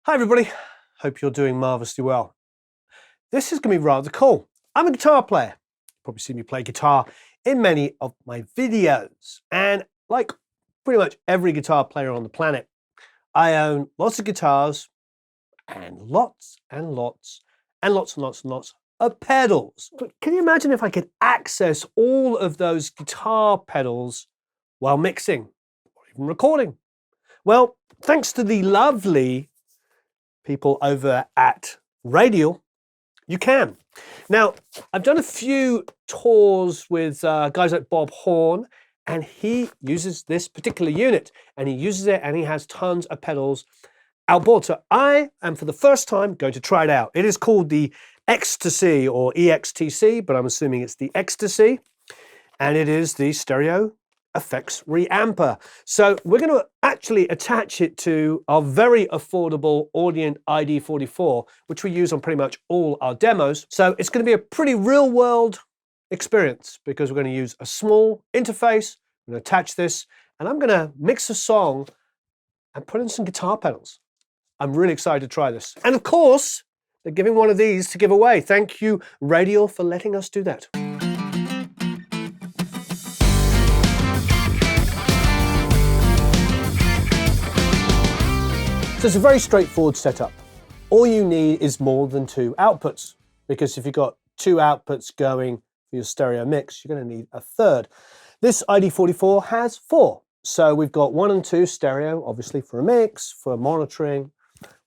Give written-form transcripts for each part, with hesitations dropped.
Hi everybody, hope you're doing marvellously well. This is going to be rather cool. I'm a guitar player. You've probably seen me play guitar in many of my videos. And like pretty much every guitar player on the planet, I own lots of guitars and lots and lots and lots and lots and lots of pedals. But can you imagine if I could access all of those guitar pedals while mixing or even recording? Well, thanks to the lovely people over at Radial, you can. Now, I've done a few tours with guys like Bob Horn, and he uses this particular unit, and he uses it, and he has tons of pedals outboard. So I am, for the first time, going to try it out. It is called the Ecstasy, or EXTC, but I'm assuming it's the Ecstasy, and it is the Stereo Effects Reamper. So we're going to actually attach it to our very affordable Audient ID44, which we use on pretty much all our demos. So it's going to be a pretty real world experience because we're going to use a small interface. I'm going to attach this and I'm going to mix a song and put in some guitar pedals. I'm really excited to try this. And of course, they're giving one of these to give away. Thank you, Radial, for letting us do that. So it's a very straightforward setup. All you need is more than two outputs, because if you've got two outputs going for your stereo mix, you're going to need a third. This ID44 has four. So we've got 1 and 2 stereo, obviously for a mix, for monitoring,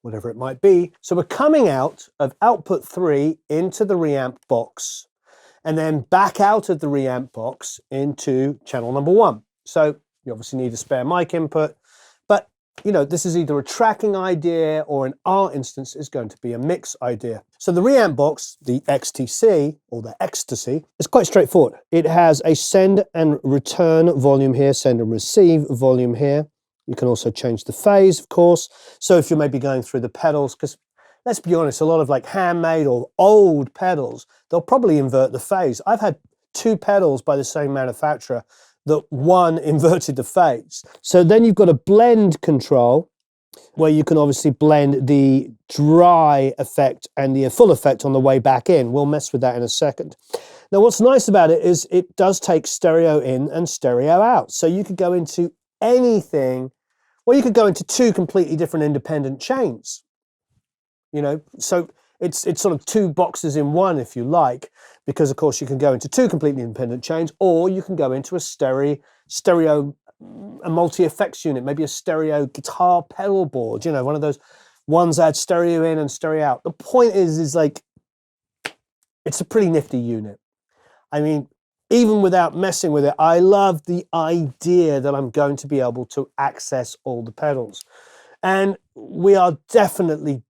whatever it might be. So we're coming out of output 3 into the reamp box, and then back out of the reamp box into channel number 1. So you obviously need a spare mic input, but you know, this is either a tracking idea or in our instance is going to be a mix idea. So the reamp box, the XTC or the Ecstasy, is quite straightforward. It has a send and return volume here, send and receive volume here. You can also change the phase, of course. So if you're maybe going through the pedals, because let's be honest, a lot of like handmade or old pedals, they'll probably invert the phase. I've had 2 pedals by the same manufacturer that one inverted the phase. So then you've got a blend control where you can obviously blend the dry effect and the full effect on the way back in. We'll mess with that in a second. Now what's nice about it is it does take stereo in and stereo out. So you could go into anything, well, you could go into 2 completely different independent chains. You know, so it's sort of 2 boxes in one, if you like, because of course you can go into 2 completely independent chains, or you can go into a stereo, a multi-effects unit, maybe a stereo guitar pedal board, you know, one of those ones that had stereo in and stereo out. The point is like, it's a pretty nifty unit. I mean, even without messing with it, I love the idea that I'm going to be able to access all the pedals. And we are definitely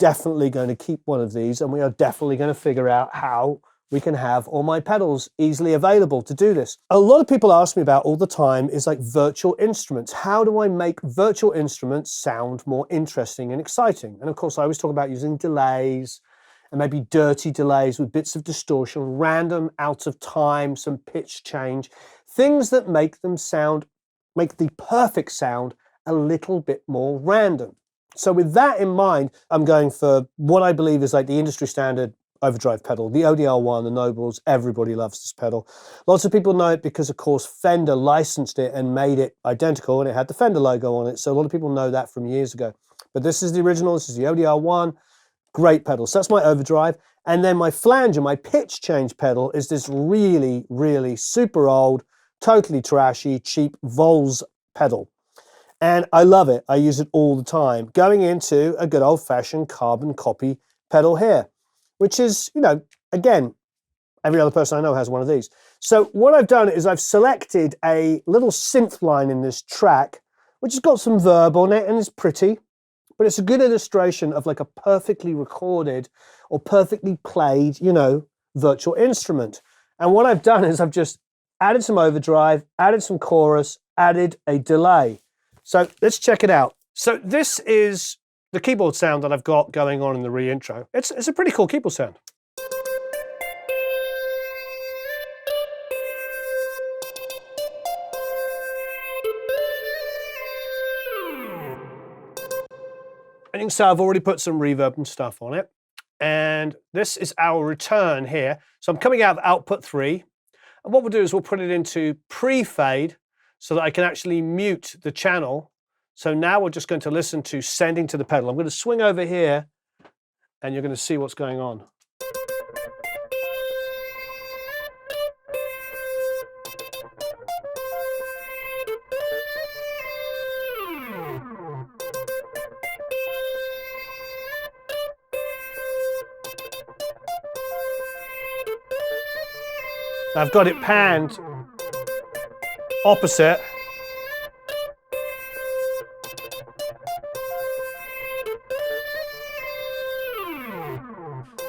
going to keep one of these, and we are definitely going to figure out how we can have all my pedals easily available to do this. A lot of people ask me about all the time is like virtual instruments. How do I make virtual instruments sound more interesting and exciting? And of course, I always talk about using delays and maybe dirty delays with bits of distortion, random out of time, some pitch change, things that make them sound, make the perfect sound a little bit more random. So with that in mind, I'm going for what I believe is like the industry standard overdrive pedal, the ODR1, the Nobles. Everybody loves this pedal. Lots of people know it because, of course, Fender licensed it and made it identical, and it had the Fender logo on it. So a lot of people know that from years ago. But this is the original. This is the ODR1. Great pedal. So that's my overdrive. And then my flanger, my pitch change pedal, is this really super old, totally trashy, cheap Vols pedal. And I love it. I use it all the time. Going into a good old-fashioned carbon copy pedal here, which is, you know, again, every other person I know has one of these. So what I've done is I've selected a little synth line in this track, which has got some verb on it and is pretty, but it's a good illustration of like a perfectly recorded or perfectly played, you know, virtual instrument. And what I've done is I've just added some overdrive, added some chorus, added a delay. So let's check it out. So this is the keyboard sound that I've got going on in the re-intro. It's a pretty cool keyboard sound. And settings, so I've already put some reverb and stuff on it. And this is our return here. So I'm coming out of output 3. And what we'll do is we'll put it into pre-fade so that I can actually mute the channel. So now we're just going to listen to sending to the pedal. I'm going to swing over here and you're going to see what's going on. I've got it panned opposite.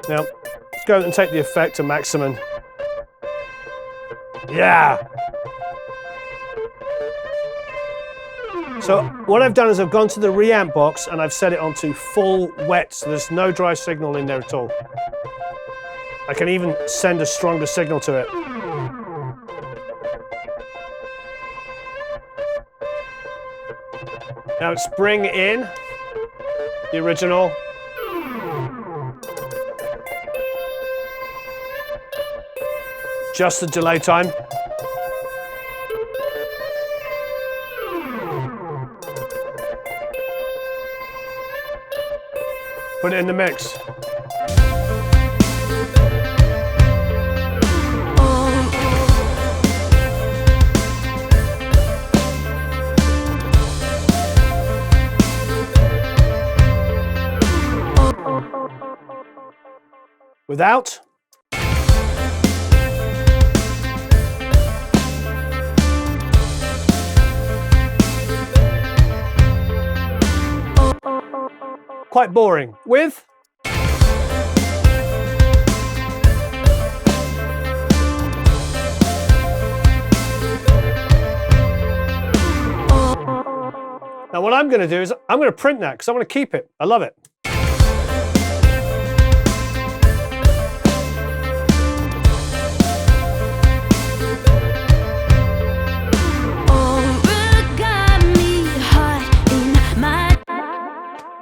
Now, let's go and take the effect to maximum. Yeah. So what I've done is I've gone to the reamp box and I've set it onto full wet, so there's no dry signal in there at all. I can even send a stronger signal to it. Now let's bring in the original. Just the delay time. Put it in the mix. Without. Quite boring. With. Now what I'm going to do is I'm going to print that because I want to keep it. I love it.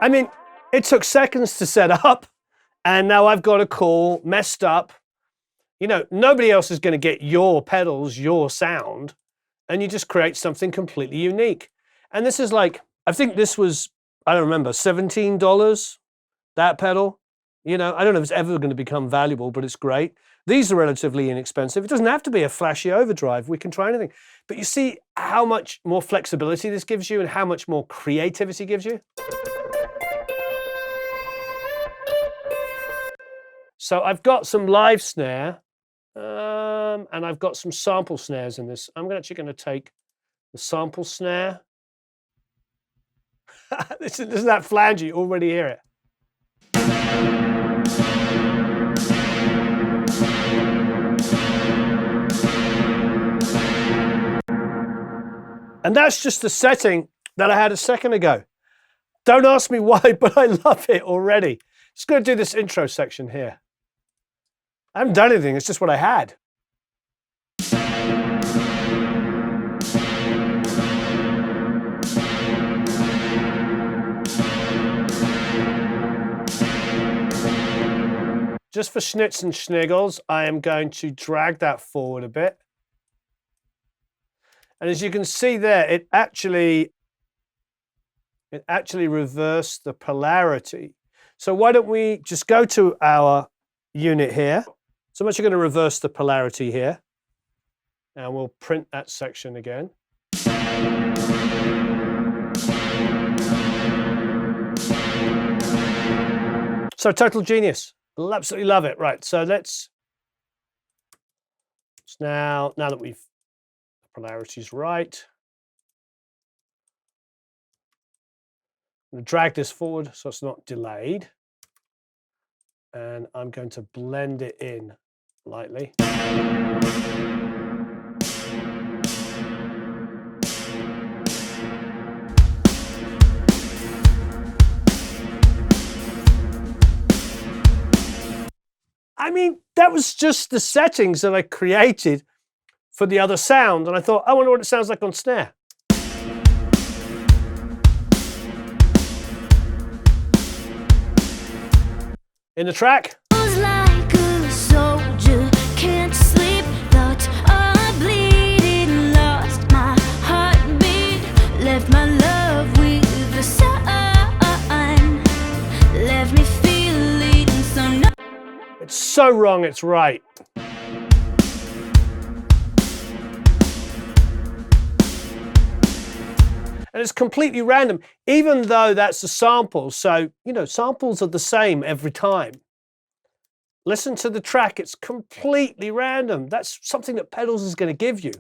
I mean, it took seconds to set up, and now I've got a call messed up. You know, nobody else is going to get your pedals, your sound, and you just create something completely unique. And this is like, I think this was, I don't remember, $17, that pedal. You know, I don't know if it's ever going to become valuable, but it's great. These are relatively inexpensive. It doesn't have to be a flashy overdrive. We can try anything. But you see how much more flexibility this gives you and how much more creativity gives you? So I've got some live snare, and I've got some sample snares in this. I'm actually going to take the sample snare. Listen to that flange, you already hear it. And that's just the setting that I had a second ago. Don't ask me why, but I love it already. Just going to do this intro section here. I haven't done anything, it's just what I had. Just for schnitz and schniggles, I am going to drag that forward a bit. And as you can see there, it actually reversed the polarity. So why don't we just go to our unit here. So I'm actually going to reverse the polarity here. And we'll print that section again. So total genius. I'll absolutely love it. Right, so let's now that the polarity's right, I'm going to drag this forward so it's not delayed. And I'm going to blend it in lightly. I mean, that was just the settings that I created for the other sound. And I thought, I wonder what it sounds like on snare. In the track. Like a soldier, can't sleep, thoughts are bleeding, lost my heartbeat, left my love with the sun, left me feeling so numb. It's so wrong, it's right. And it's completely random, even though that's a sample. So, you know, samples are the same every time. Listen to the track, it's completely random. That's something that Pedals is going to give you.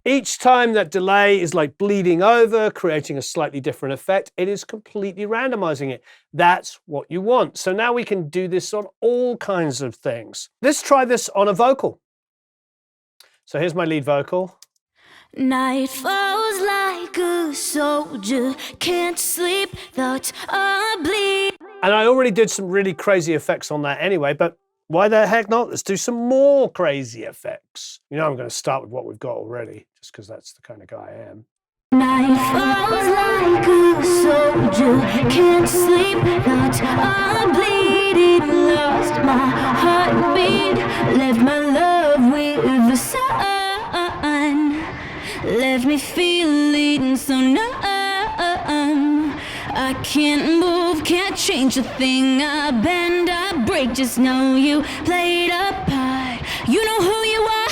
Each time that delay is like bleeding over, creating a slightly different effect, it is completely randomizing it. That's what you want. So now we can do this on all kinds of things. Let's try this on a vocal. So here's my lead vocal. Night falls like a soldier, can't sleep, thoughts are bleeding. And I already did some really crazy effects on that anyway, but why the heck not? Let's do some more crazy effects. You know, I'm going to start with what we've got already, just because that's the kind of guy I am. Night falls like a soldier, can't sleep, thoughts are bleeding, lost my heartbeat, left my love with the sun, left me feeling so numb. I can't move, can't change a thing. I bend, I break, just know you played a part. You know who you are.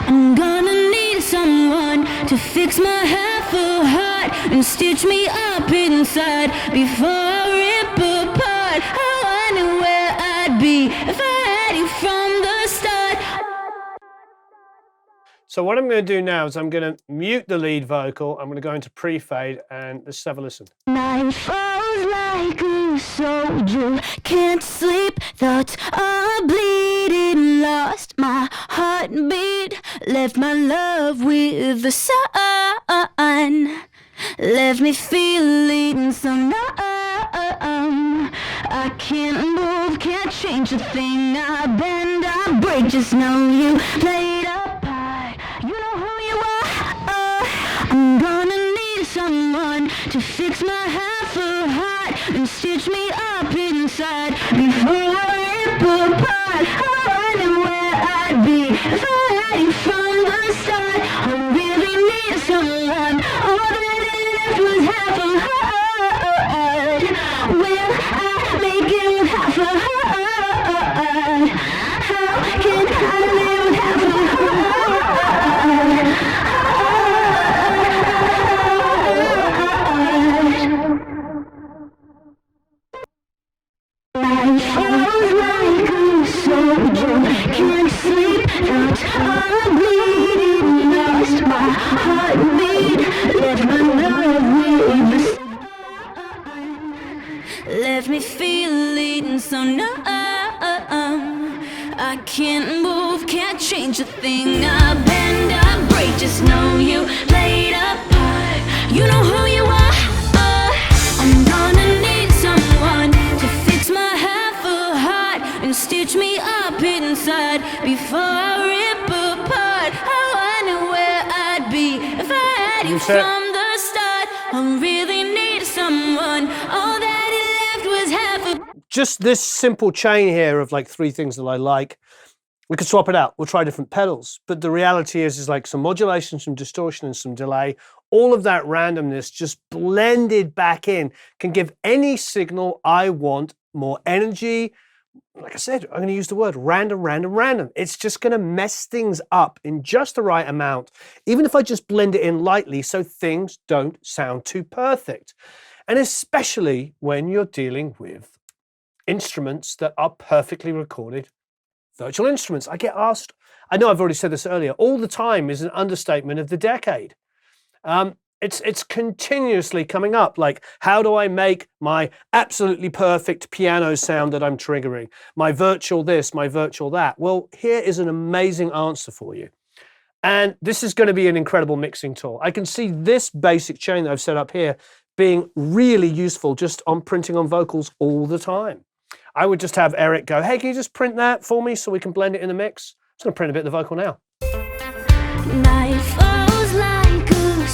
I'm gonna need someone to fix my half a heart and stitch me up inside before I rip apart. Oh, I knew where I'd be if I had you from the start. So what I'm going to do now is I'm going to mute the lead vocal. I'm going to go into pre-fade and let's have a listen. Night falls like a soldier, can't sleep, thoughts are bleeding, lost my heartbeat, left my love with the sun, left me feeling so numb. I can't move, can't change a thing. I bend, I break, just know you played a part. You know who you are. I'm gonna need someone to fix my half a heart and stitch me up inside before I rip apart. Oh, I knew where I'd be if I had you from the start. I really need someone. All that I left was half a heart. Will I make it with half a heart? How can I live with half a heart? Night falls like a soldier, can't sleep, thoughts are bleeding, lost my heartbeat, left my love with the sun, left me feeling so numb. I can't move, can't change a thing. I bend, I break, just know you played a part. You know who you are. I'm gonna need someone to fix my half a heart and stitch me up inside before I rip apart. Oh, I knew where I'd be if I had you from the start. I really need someone. All that it left was half a... Just this simple chain here of like 3 things that I like. We could swap it out. We'll try different pedals. But the reality is like some modulation, some distortion, and some delay. All of that randomness just blended back in can give any signal I want more energy. Like I said, I'm going to use the word random, random, random. It's just going to mess things up in just the right amount, even if I just blend it in lightly so things don't sound too perfect. And especially when you're dealing with instruments that are perfectly recorded virtual instruments. I get asked, I know I've already said this earlier, all the time is an understatement of the decade. It's continuously coming up, like, how do I make my absolutely perfect piano sound that I'm triggering? My virtual this, my virtual that. Well, here is an amazing answer for you. And this is going to be an incredible mixing tool. I can see this basic chain that I've set up here being really useful just on printing on vocals all the time. I would just have Eric go, hey, can you just print that for me so we can blend it in the mix? I'm just going to print a bit of the vocal now. Night falls like a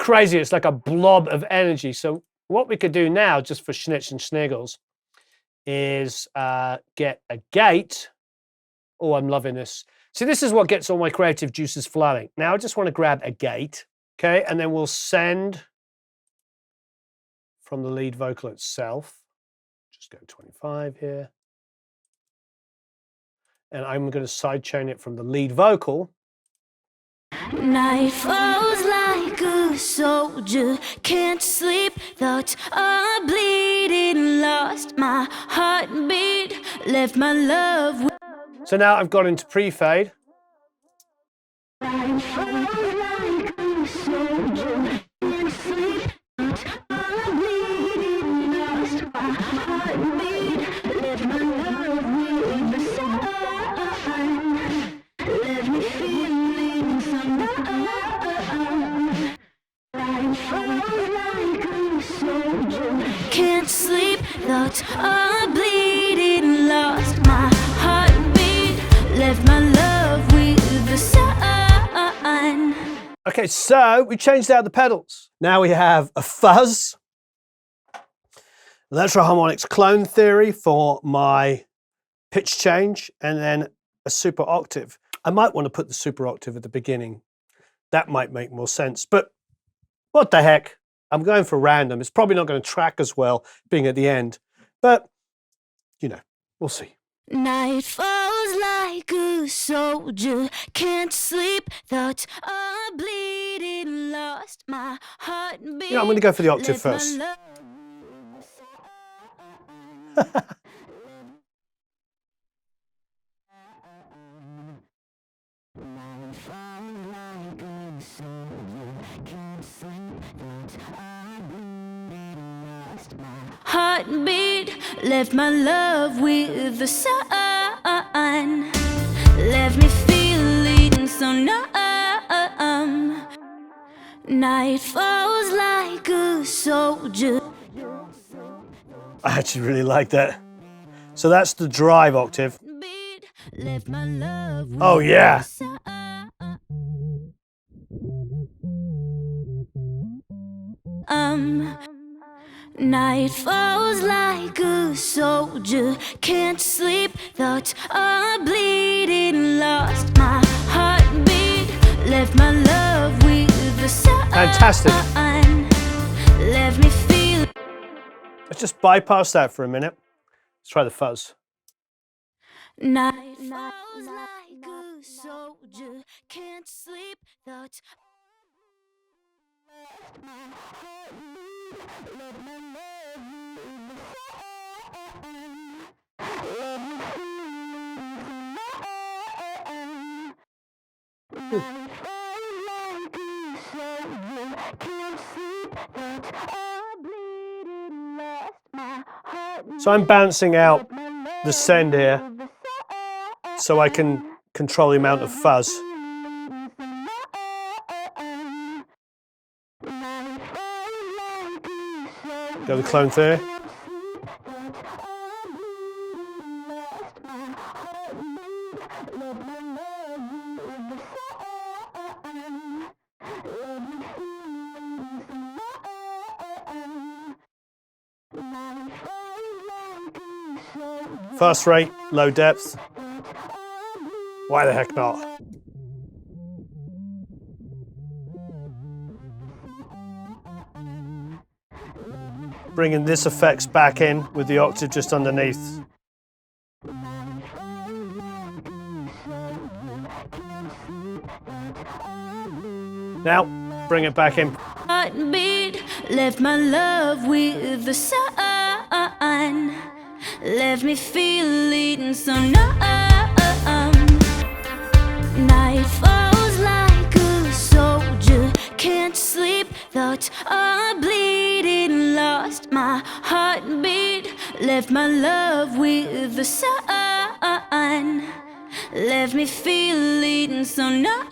crazy. It's like a blob of energy. So what we could do now, just for schnitz and schniggles, is get a gate. Oh, I'm loving this. See, this is what gets all my creative juices flowing. Now I just want to grab a gate, okay? And then we'll send from the lead vocal itself. Just go 25 here. And I'm going to sidechain it from the lead vocal. Night falls like a soldier, can't sleep, thoughts are bleeding, lost my heartbeat, left my love. So now I've got into pre-fade. Night falls like a soldier, can't sleep, thoughts are bleeding, lost my heartbeat, left my love with the sun, left me feeling some can't sleep, thoughts are bleeding, lost my heartbeat, left my love with the sun. Okay, so we changed out the pedals. Now we have a fuzz, Electro-Harmonix clone theory for my pitch change, and then a super octave. I might want to put the super octave at the beginning. That might make more sense, but what the heck? I'm going for random. It's probably not going to track as well being at the end, but you know, we'll see. Night falls like a soldier, can't sleep, thoughts are bleeding, lost my heartbeat. Yeah, I'm going to go for the octave first. Heartbeat, left my love with the sun, left me feeling so numb. Night falls like a soldier. I actually really like that. So that's the drive octave. Left my love with Oh yeah. the sun. Night falls like a soldier, can't sleep, thoughts are bleeding, lost my heartbeat, left my love with the sun. Fantastic. Left me feel. Let's just bypass that for a minute. Let's try the fuzz. Night falls like a soldier, can't sleep, thoughts. So I'm bouncing out the send here so I can control the amount of fuzz. Go the clone theory. Fast rate, low depth. Why the heck not? Bringing this effects back in with the octave just underneath. Now, bring it back in. Heartbeat, left my love with the sun, left me feeling so numb. Night falls like a soldier, can't sleep, thoughts are bleeding, lost my heartbeat, left my love with the sun, left me feeling so numb.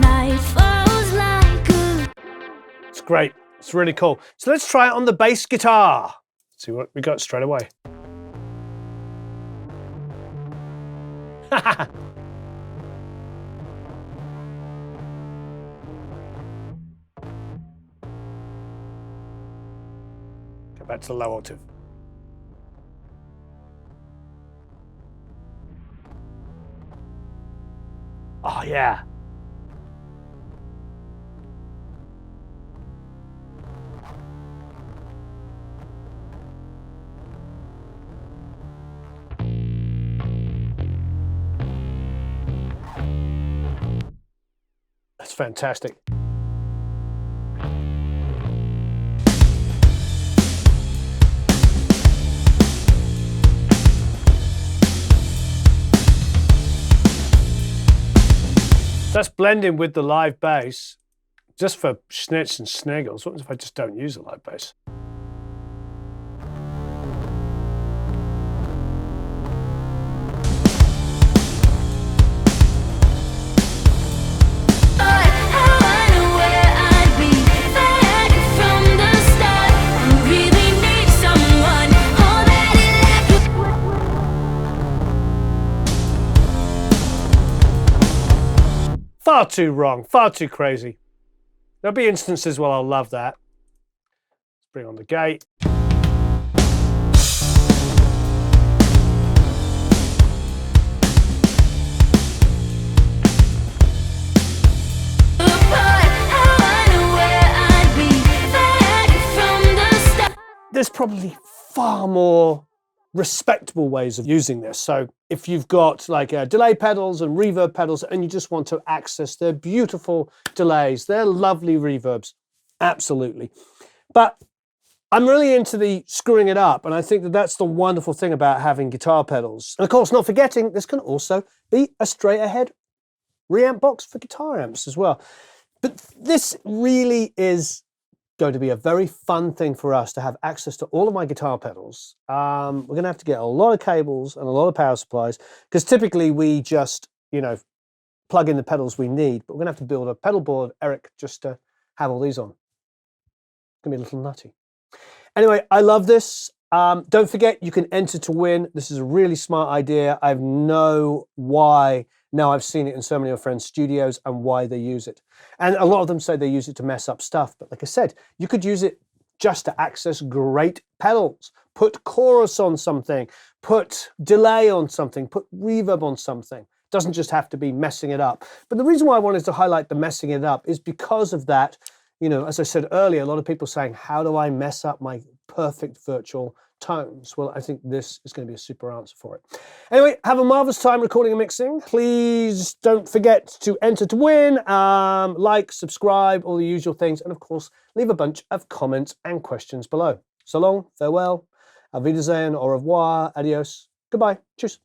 Night falls like a. It's great. It's really cool. So let's try it on the bass guitar. See what we got straight away. back to the low octave. Oh yeah. That's fantastic. That's blending with the live bass just for schnitz and sniggles. What if I just don't use a live bass? Far too wrong, far too crazy. There'll be instances where I'll love that. Let's bring on the gate. There's probably far more respectable ways of using this. So if you've got like delay pedals and reverb pedals and you just want to access their beautiful delays, their lovely reverbs, absolutely. But I'm really into the screwing it up, and I think that that's the wonderful thing about having guitar pedals. And of course, not forgetting, this can also be a straight ahead reamp box for guitar amps as well. But this really is going to be a very fun thing for us to have access to all of my guitar pedals. We're going to have to get a lot of cables and a lot of power supplies, because typically we just, you know, plug in the pedals we need, but we're going to have to build a pedal board, Eric, just to have all these on. It's going to be a little nutty. Anyway, I love this. Don't forget, you can enter to win. This is a really smart idea. I know why. Now I've seen it in so many of my friends' studios and why they use it. And a lot of them say they use it to mess up stuff. But like I said, you could use it just to access great pedals, put chorus on something, put delay on something, put reverb on something. It doesn't just have to be messing it up. But the reason why I wanted to highlight the messing it up is because of that. You know, as I said earlier, a lot of people saying, how do I mess up my perfect virtual tones? Well, I think this is going to be a super answer for it. Anyway, have a marvelous time recording and mixing. Please don't forget to enter to win, like, subscribe, all the usual things, and of course, leave a bunch of comments and questions below. So long, farewell, auf Wiedersehen, au revoir, adios, goodbye, cheers.